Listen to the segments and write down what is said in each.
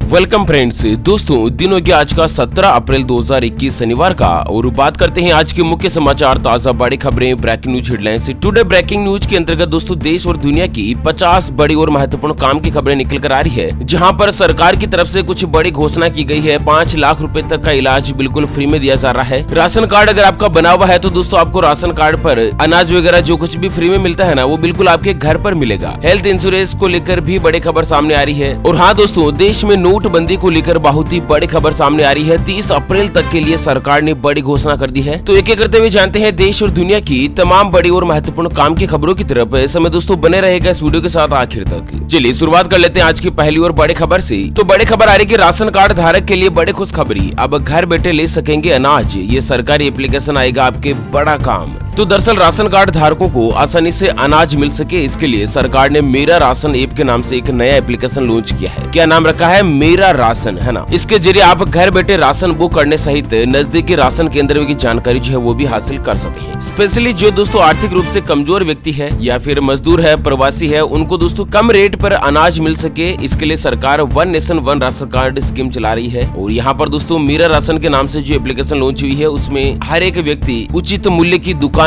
Welcome friends. दोस्तों दिन हो गया आज का 17 अप्रैल 2021 शनिवार का, और बात करते हैं आज के मुख्य समाचार, ताजा बड़ी खबरें, breaking news headlines. Today breaking news के अंतर्गत दोस्तों देश और दुनिया की 50 बड़ी और महत्वपूर्ण काम की खबरें निकल कर आ रही है, जहां पर सरकार की तरफ से कुछ बड़ी घोषणा की गई है। 5 लाख रुपए तक का इलाज बिल्कुल फ्री में दिया जा रहा है। राशन कार्ड अगर आपका बना हुआ है तो दोस्तों आपको राशन कार्ड पर अनाज वगैरह जो कुछ भी फ्री में मिलता है ना, वो बिल्कुल आपके घर पर मिलेगा। हेल्थ इंश्योरेंस को लेकर भी बड़ी खबर सामने आ रही है। और हाँ दोस्तों, देश में नोटबंदी को लेकर बहुत ही बड़ी खबर सामने आ रही है। 30 अप्रैल तक के लिए सरकार ने बड़ी घोषणा कर दी है। तो एक एक करते हुए जानते हैं देश और दुनिया की तमाम बड़ी और महत्वपूर्ण काम की खबरों की तरफ। ऐसे में दोस्तों बने रहेगा इस वीडियो के साथ आखिर तक। चलिए शुरुआत कर लेते हैं आज की पहली और बड़ी खबर से। तो बड़ी खबर आ रही है कि राशन कार्ड धारक के लिए बड़ी खुशखबरी, अब घर बैठे ले सकेंगे अनाज। ये सरकारी एप्लीकेशन आएगा आपके बड़ा काम। तो दरअसल राशन कार्ड धारकों को आसानी से अनाज मिल सके, इसके लिए सरकार ने मेरा राशन ऐप के नाम से एक नया एप्लीकेशन लॉन्च किया है। क्या नाम रखा है? मेरा राशन, है ना। इसके जरिए आप घर बैठे राशन बुक करने सहित नजदीकी राशन केंद्र की जानकारी जो है वो भी हासिल कर सकते हैं। स्पेशली जो दोस्तों आर्थिक रूप से कमजोर व्यक्ति है या फिर मजदूर है, प्रवासी है, उनको दोस्तों कम रेट पर अनाज मिल सके, इसके लिए सरकार one nation one ration card scheme चला रही है। और यहाँ पर दोस्तों मेरा राशन के नाम से जो एप्लीकेशन लॉन्च हुई है, उसमें हर एक व्यक्ति उचित मूल्य की दुकान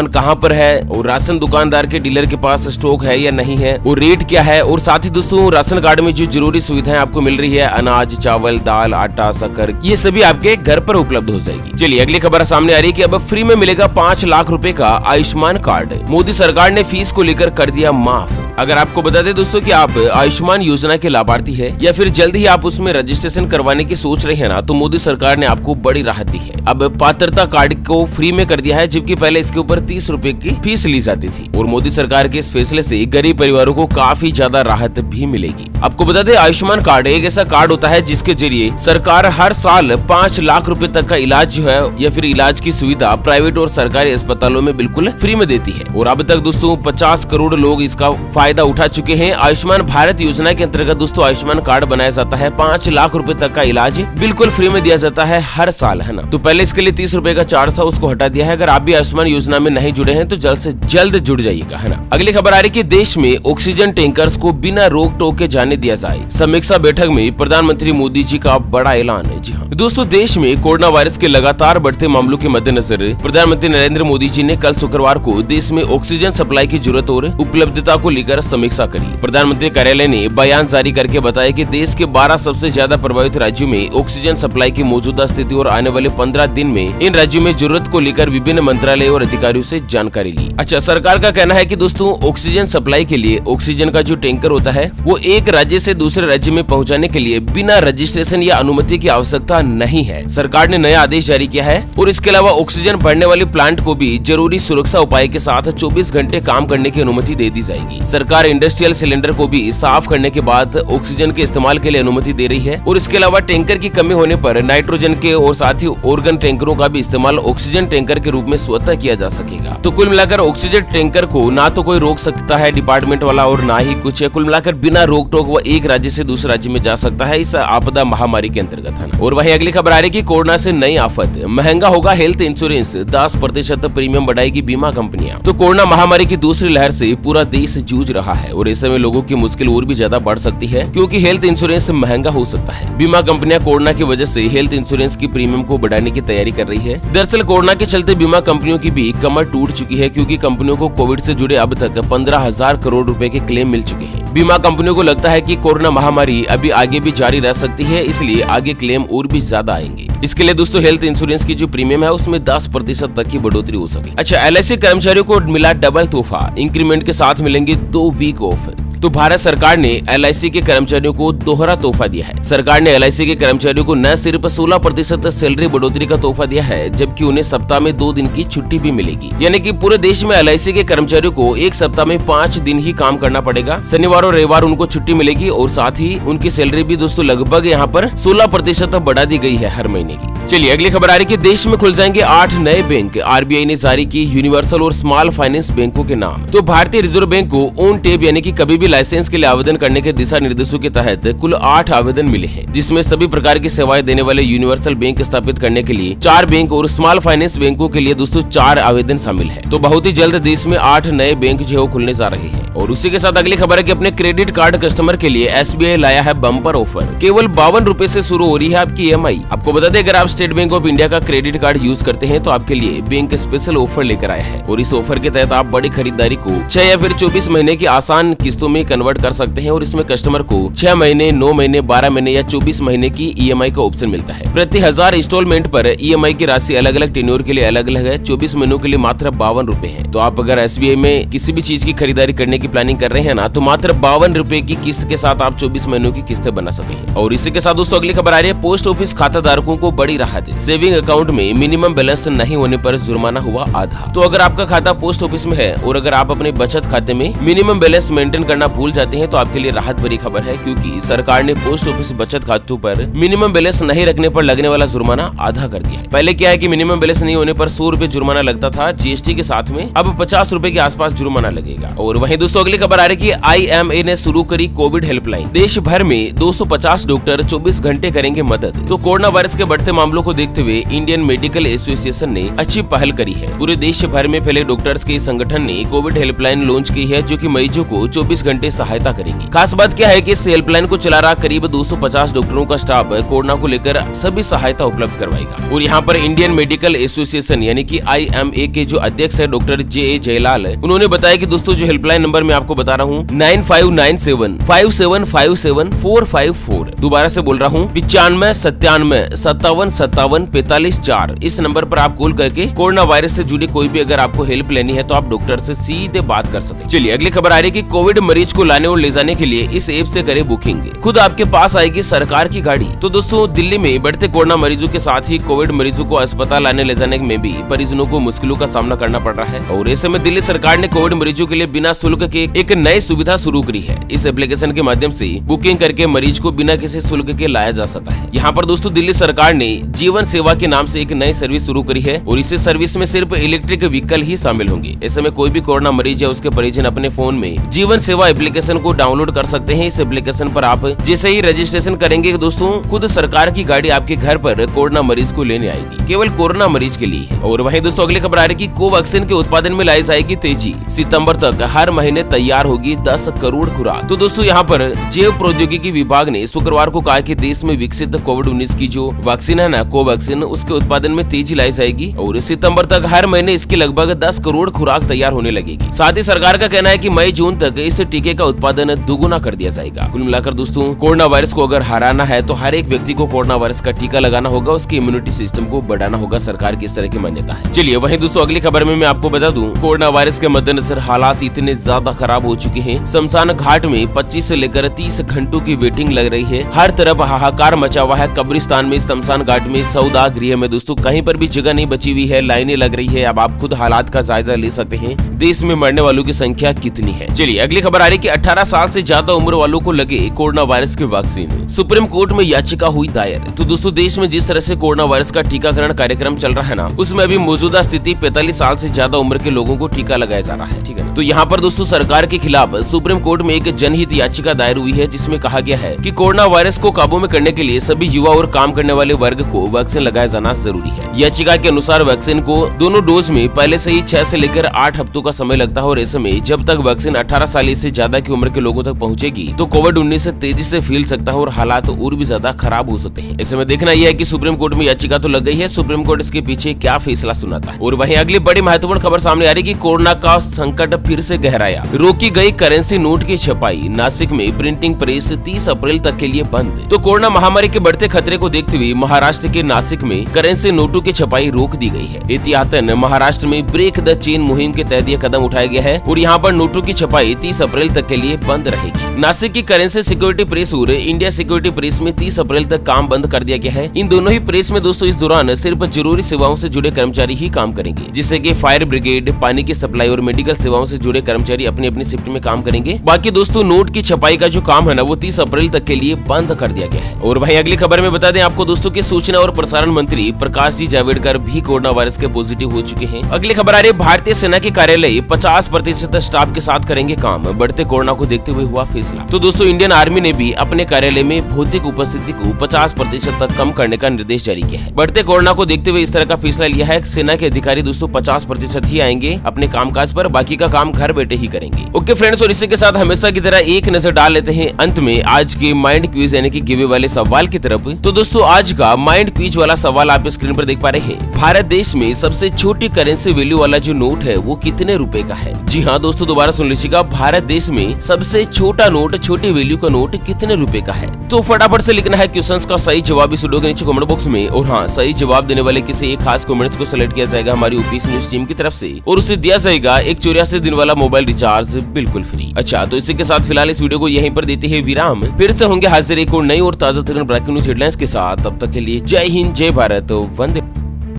कहाँ पर है, और राशन दुकानदार के डीलर के पास स्टॉक है या नहीं है, और रेट क्या है, और साथ ही दोस्तों राशन कार्ड में जो जरूरी सुविधाएं आपको मिल रही है, अनाज, चावल, दाल, आटा, शक्कर, ये सभी आपके घर पर उपलब्ध हो जाएगी। चलिए अगली खबर सामने आ रही है कि अब फ्री में मिलेगा 5 लाख रुपए का आयुष्मान कार्ड। मोदी सरकार ने फीस को लेकर कर दिया माफ। अगर आपको बता दें दोस्तों कि आप आयुष्मान योजना के लाभार्थी है या फिर जल्द ही आप उसमें रजिस्ट्रेशन करवाने की सोच रहे हैं ना, तो मोदी सरकार ने आपको बड़ी राहत दी है। अब पात्रता कार्ड को फ्री में कर दिया है, जबकि पहले इसके ऊपर 30 रुपए की फीस ली जाती थी। और मोदी सरकार के इस फैसले से गरीब परिवारों को काफी ज्यादा राहत भी मिलेगी। आपको बता दें आयुष्मान कार्ड एक ऐसा कार्ड होता है जिसके जरिए सरकार हर साल 5 लाख रुपए तक का इलाज जो है या फिर इलाज की सुविधा प्राइवेट और सरकारी अस्पतालों में बिल्कुल फ्री में देती है। और अब तक दोस्तों 50 करोड़ लोग इसका फायदा उठा चुके हैं। आयुष्मान भारत योजना के अंतर्गत दोस्तों आयुष्मान कार्ड बनाया जाता है। 5 लाख रुपए तक का इलाज बिल्कुल फ्री में दिया जाता है हर साल, है ना। तो पहले इसके लिए 30 रुपए का चार्ज था, उसको हटा दिया है। अगर आप भी आयुष्मान योजना में नहीं जुड़े हैं तो जल्द से जल्द जुड़ जाइएगा, है ना। अगली खबर आ रही कि देश में ऑक्सीजन टैंकर्स को बिना रोक टोक के जाने दिया जाए। समीक्षा बैठक में प्रधानमंत्री मोदी जी का बड़ा ऐलान है। जी हाँ दोस्तों, देश में कोरोना वायरस के लगातार बढ़ते मामलों के मद्देनजर प्रधानमंत्री नरेंद्र मोदी जी ने कल शुक्रवार को देश में ऑक्सीजन सप्लाई की जरूरत और उपलब्धता को लेकर समीक्षा करी। प्रधानमंत्री कार्यालय ने बयान जारी करके बताया कि देश के 12 सबसे ज्यादा प्रभावित राज्यों में ऑक्सीजन सप्लाई की मौजूदा स्थिति और आने वाले 15 दिन में इन राज्यों में जरूरत को लेकर विभिन्न मंत्रालय और अधिकारियों से जानकारी ली। अच्छा, सरकार का कहना है कि दोस्तों ऑक्सीजन सप्लाई के लिए ऑक्सीजन का जो टैंकर होता है वो एक राज्य से दूसरे राज्य में पहुंचाने के लिए बिना रजिस्ट्रेशन या अनुमति की आवश्यकता नहीं है। सरकार ने नया आदेश जारी किया है। और इसके अलावा ऑक्सीजन भरने वाली प्लांट को भी जरूरी सुरक्षा उपाय के साथ 24 घंटे काम करने की अनुमति दे दी जाएगी। सरकार इंडस्ट्रियल सिलेंडर को भी साफ करने के बाद ऑक्सीजन के इस्तेमाल के लिए अनुमति दे रही है। और इसके अलावा टैंकर की कमी होने पर नाइट्रोजन के और साथ ही ऑर्गन टैंकरों का भी इस्तेमाल ऑक्सीजन टैंकर के रूप में स्वतः किया जा सकेगा। तो कुल मिलाकर ऑक्सीजन टैंकर को ना तो कोई रोक सकता है डिपार्टमेंट वाला और ना ही कुछ है। कुल मिलाकर बिना रोक टोक वो एक राज्य से दूसरे राज्य में जा सकता है इस आपदा महामारी के अंतर्गत, है ना। और वहीं अगली खबर आ रही कि कोरोना से नई आफत, महंगा होगा हेल्थ इंश्योरेंस, 10% प्रीमियम बढ़ाएगी बीमा कंपनियां। तो कोरोना महामारी की दूसरी लहर से पूरा देश जूझ रहा है और ऐसे में लोगों की मुश्किल और भी ज्यादा बढ़ सकती है, क्योंकि हेल्थ इंश्योरेंस महंगा हो सकता है। बीमा कंपनियां कोरोना की वजह से हेल्थ इंश्योरेंस की प्रीमियम को बढ़ाने की तैयारी कर रही है। दरअसल कोरोना के चलते बीमा कंपनियों की भी कमर टूट चुकी है, क्योंकि कंपनियों को कोविड से जुड़े अब तक 15,000 करोड़ रुपए के क्लेम मिल चुके हैं। बीमा कंपनियों को लगता है कि कोरोना महामारी अभी आगे भी जारी रह सकती है, इसलिए आगे क्लेम और भी ज्यादा आएंगे। इसके लिए दोस्तों हेल्थ इंश्योरेंस की जो प्रीमियम है उसमें 10% तक की बढ़ोतरी हो सके। अच्छा, LIC कर्मचारियों को मिला डबल तोहफा, इंक्रीमेंट के साथ मिलेंगे 2 वीक ऑफ। तो भारत सरकार ने LIC के कर्मचारियों को दोहरा तोहफा दिया है। सरकार ने LIC के कर्मचारियों को न सिर्फ 16% सैलरी बढ़ोतरी का तोहफा दिया है, जबकि उन्हें सप्ताह में 2 दिन की छुट्टी भी मिलेगी। यानी कि पूरे देश में LIC के कर्मचारियों को एक सप्ताह में 5 दिन ही काम करना पड़ेगा। शनिवार और रविवार उनको छुट्टी मिलेगी और साथ ही उनकी सैलरी भी दोस्तों लगभग यहाँ पर 16% बढ़ा दी गई है हर महीने की। चलिए अगली खबर आ रही है कि देश में खुल जाएंगे 8 नए बैंक। RBI ने जारी की यूनिवर्सल और स्मॉल फाइनेंस बैंकों के नाम। तो भारतीय रिजर्व बैंक को ऑन टेप यानी कि कभी भी लाइसेंस के लिए आवेदन करने के दिशा निर्देशों के तहत कुल 8 आवेदन मिले हैं, जिसमें सभी प्रकार की सेवाएं देने वाले यूनिवर्सल बैंक स्थापित करने के लिए 4 बैंक और स्मॉल फाइनेंस बैंकों के लिए दोस्तों 4 आवेदन शामिल है। तो बहुत ही जल्द देश में 8 नए बैंक जो खुलने जा रहे हैं। और उसी के साथ अगली खबर है कि अपने क्रेडिट कार्ड कस्टमर के लिए SBI लाया है बम्पर ऑफर। केवल 52 रुपए से शुरू हो रही है आपकी EMI। आपको बता दें, अगर आप स्टेट बैंक ऑफ इंडिया का क्रेडिट कार्ड यूज करते हैं तो आपके लिए बैंक स्पेशल ऑफर लेकर आया है। और इस ऑफर के तहत आप बड़ी खरीदारी को 6 या फिर 24 महीने की आसान किस्तों में कन्वर्ट कर सकते हैं। और इसमें कस्टमर को 6 महीने, 9 महीने, 12 महीने या 24 महीने की EMI का ऑप्शन मिलता है। प्रति 1000 इंस्टॉलमेंट पर EMI की राशि अलग अलग टेन्योर के लिए अलग अलग है। 24 महीनों के लिए मात्र 52 रुपए है। तो आप अगर SBI में किसी भी चीज की खरीदारी करने की प्लानिंग कर रहे हैं ना, तो मात्र 52 रुपए की किस्त के साथ आप 24 महीनों की किस्तें बना सकते हैं। और इसी के साथ दोस्तों अगली खबर आ रही है, पोस्ट ऑफिस खाता धारकों को बड़ी राहत। सेविंग अकाउंट में मिनिमम बैलेंस नहीं होने पर जुर्माना हुआ आधा। तो अगर आपका खाता पोस्ट ऑफिस में है और अगर आप अपने बचत खाते में मिनिमम बैलेंस मेंटेन करना भूल जाते हैं तो आपके लिए राहत भरी खबर है, क्योंकि सरकार ने पोस्ट ऑफिस बचत खातों पर मिनिमम बैलेंस नहीं रखने पर लगने वाला जुर्माना आधा कर दिया है। पहले क्या है कि मिनिमम बैलेंस नहीं होने पर 100 रुपए जुर्माना लगता था GST के साथ में, अब 50 रुपए के आसपास जुर्माना लगेगा। और वहीं दोस्तों अगली खबर आ रही है कि IMA ने शुरू करी कोविड हेल्पलाइन। देश भर में 250 डॉक्टर 24 घंटे करेंगे मदद। तो कोरोना वायरस के बढ़ते मामलों को देखते हुए इंडियन मेडिकल एसोसिएशन ने अच्छी पहल करी है। पूरे देश भर में फैले डॉक्टर्स के संगठन ने कोविड हेल्पलाइन लॉन्च की है, जो कि मरीजों को 24 घंटे सहायता करेगी। खास बात क्या है कि इस हेल्पलाइन को चला रहा करीब 250 डॉक्टरों का स्टाफ कोरोना को लेकर सभी सहायता उपलब्ध करवाएगा। और यहाँ पर इंडियन मेडिकल एसोसिएशन यानी कि IMA के जो अध्यक्ष है डॉक्टर JA जयलाल, उन्होंने बताया कि दोस्तों जो हेल्पलाइन नंबर मैं आपको बता रहा हूँ 959757575454, दोबारा से बोल रहा हूँ 9597575745 इस नंबर पर आप कॉल करके कोरोना वायरस से जुड़ी कोई भी अगर आपको हेल्प लेनी है तो आप डॉक्टर से सीधे बात कर सकते हैं। चलिए अगली खबर आ रही है कि कोविड मरीज को लाने और ले जाने के लिए इस ऐप से करे बुकिंग, खुद आपके पास आएगी सरकार की गाड़ी। तो दोस्तों दिल्ली में बढ़ते कोरोना मरीजों के साथ ही कोविड मरीजों को अस्पताल लाने ले जाने में भी परिजनों को मुश्किलों का सामना करना पड़ रहा है। और ऐसे में दिल्ली सरकार ने कोविड मरीजों के लिए बिना शुल्क के एक नई सुविधा शुरू करी है। इस एप्लीकेशन के माध्यम से बुकिंग करके मरीज को बिना किसी शुल्क के लाया जा सकता है। यहाँ पर दोस्तों दिल्ली सरकार ने जीवन सेवा के नाम से एक नई सर्विस शुरू करी है और इस सर्विस में सिर्फ इलेक्ट्रिक व्हीकल ही शामिल होंगे। ऐसे में कोई भी कोरोना मरीज या उसके परिजन अपने फोन में जीवन सेवा एप्लीकेशन को डाउनलोड कर सकते हैं। इस एप्लीकेशन पर आप जैसे ही रजिस्ट्रेशन करेंगे दोस्तों खुद सरकार की गाड़ी आपके घर पर कोरोना मरीज को लेने आएगी, केवल कोरोना मरीज के लिए। और वहीं दोस्तों अगली खबर आ रही है कि कोवैक्सीन के उत्पादन में लाई जाएगी तेजी। सितंबर तक हर महीने तैयार होगी 10 करोड़ खुराक। तो दोस्तों यहाँ पर जैव प्रौद्योगिकी विभाग ने शुक्रवार को कहा कि देश में विकसित कोविड-19 की जो वैक्सीन है ना कोवैक्सीन, उसके उत्पादन में तेजी लाई जाएगी और सितंबर तक हर महीने इसकी लगभग 10 करोड़ खुराक तैयार होने लगेगी। साथ ही सरकार का कहना है कि मई जून तक इस टीके का उत्पादन दुगुना कर दिया जाएगा। कुल मिलाकर दोस्तों कोरोना वायरस को अगर हराना है तो हर एक व्यक्ति को कोरोना वायरस का टीका लगाना होगा, उसकी इम्यूनिटी सिस्टम को बढ़ाना होगा। सरकार की इस तरह की मान्यता है। चलिए वहीं दोस्तों अगली खबर में मैं आपको बता दूं, कोरोना वायरस के मद्देनजर हालात इतने ज्यादा खराब हो चुके हैं, शमशान घाट में 25 से लेकर 30 घंटों की वेटिंग लग रही है। हर तरफ हाहाकार मचा हुआ है। कब्रिस्तान में, शमशान घाट में, सौदा गृह में दोस्तों कहीं पर भी जगह नहीं बची हुई है, लाइनें लग रही है। अब आप खुद हालात का जायजा ले सकते हैं, देश में मरने वालों की संख्या कितनी है। चलिए अगली खबर आ रही है कि 18 साल से ज्यादा उम्र वालों को लगे कोरोना वायरस के वैक्सीन। सुप्रीम कोर्ट में याचिका हुई दायर। तो दोस्तों देश में जिस तरह से कोरोना वायरस का टीकाकरण कार्यक्रम चल रहा है ना, उसमें अभी मौजूदा स्थिति 45 साल से ज्यादा उम्र के लोगों को टीका लगाया जा रहा है, ठीक है। तो यहाँ पर दोस्तों सरकार के खिलाफ सुप्रीम कोर्ट में एक जनहित याचिका दायर हुई है, जिसमें कहा गया है कि कोरोना वायरस को काबू में करने के लिए सभी युवा और काम करने वाले वर्ग को वैक्सीन लगाया जाना जरूरी है। याचिका के अनुसार वैक्सीन को दोनों डोज में पहले से ही 6 से लेकर 8 हफ्तों का समय लगता है और ऐसे में जब तक वैक्सीन 18 साल से ज्यादा की उम्र के लोगों तक पहुंचेगी तो कोविड-19 से तेजी से फैल सकता है और हालात और भी ज्यादा खराब हो सकते हैं। ऐसे में देखना यह है कि सुप्रीम कोर्ट में याचिका तो लग गई है, सुप्रीम कोर्ट इसके पीछे क्या फैसला सुनाता है। और वहीं अगली बड़ी महत्वपूर्ण खबर सामने आ रही है कि कोरोना का संकट फिर से गहराया। रोकी गई करेंसी नोट की छपाई। नासिक में प्रिंटिंग प्रेस 30 अप्रैल तक के लिए बंद। तो कोरोना महामारी के बढ़ते खतरे को देखते हुए महाराष्ट्र के नासिक में करेंसी नोटों की छपाई रोक दी गई है। एहतियातन महाराष्ट्र में ब्रेक द चेन मुहिम के तहत यह कदम उठाया गया है और यहाँ पर नोटों की छपाई 30 अप्रैल तक के लिए बंद रहेगी। नासिक की करेंसी सिक्योरिटी प्रेस और इंडिया सिक्योरिटी प्रेस में 30 अप्रैल तक काम बंद कर दिया गया है। इन दोनों ही प्रेस में दोस्तों इस दौरान सिर्फ जरूरी सेवाओं से जुड़े कर्मचारी ही काम करेंगे, जिससे कि फायर ब्रिगेड, पानी की सप्लाई और मेडिकल सेवाओं से जुड़े कर्मचारी अपनी अपनी शिफ्ट में काम करेंगे। बाकी दोस्तों नोट की छपाई का जो काम है ना वो 30 अप्रैल तक के लिए बंद कर दिया गया है। और वहीं अगली खबर में बता दें आपको दोस्तों कि सूचना और प्रसारण मंत्री प्रकाश जी जावड़ेकर भी कोरोना वायरस के पॉजिटिव हो चुके हैं। अगली खबर आ रही है भारतीय सेना के कार्यालय 50% स्टाफ के साथ करेंगे काम। बढ़ते बढ़ते कोरोना को देखते हुए हुआ फैसला। तो दोस्तों इंडियन आर्मी ने भी अपने कार्यालय में भौतिक उपस्थिति को 50% तक कम करने का निर्देश जारी किया है। बढ़ते कोरोना को देखते हुए इस तरह का फैसला लिया है। सेना के अधिकारी दोस्तों 50% ही आएंगे अपने कामकाज पर, बाकी का काम घर बैठे ही करेंगे। ओके फ्रेंड्स, और इसी के साथ हमेशा की तरह एक नजर डाल लेते हैं अंत में आज के माइंड क्विज यानी कि गिवे वाले सवाल की तरफ। तो दोस्तों आज का माइंड क्विज वाला सवाल आप स्क्रीन पर देख पा रहे हैं। भारत देश में सबसे छोटी करेंसी वैल्यू वाला जो नोट है वो कितने रुपए का है? जी हाँ दोस्तों, दोबारा सुन लीजिएगा, भारत देश में सबसे छोटा नोट, छोटी वैल्यू का नोट कितने रुपए का है? तो फटाफट से लिखना है क्वेश्चंस का सही जवाब इस वीडियो के नीचे कमेंट बॉक्स में। और हाँ, सही जवाब देने वाले किसी एक खास कमेंट्स को सिलेक्ट किया जाएगा हमारी ओपीसी न्यूज टीम की तरफ से, और उसे दिया जाएगा एक 84 दिन वाला मोबाइल रिचार्ज बिल्कुल फ्री। अच्छा, तो इसी के साथ फिलहाल इस वीडियो को यहीं पर देते हैं विराम। फिर से होंगे हाजिर एक और नई और ताजा तरीन ब्रेकिंग न्यूज हेडलाइंस के साथ। तब तक के लिए जय हिंद, जय भारत, वंदे।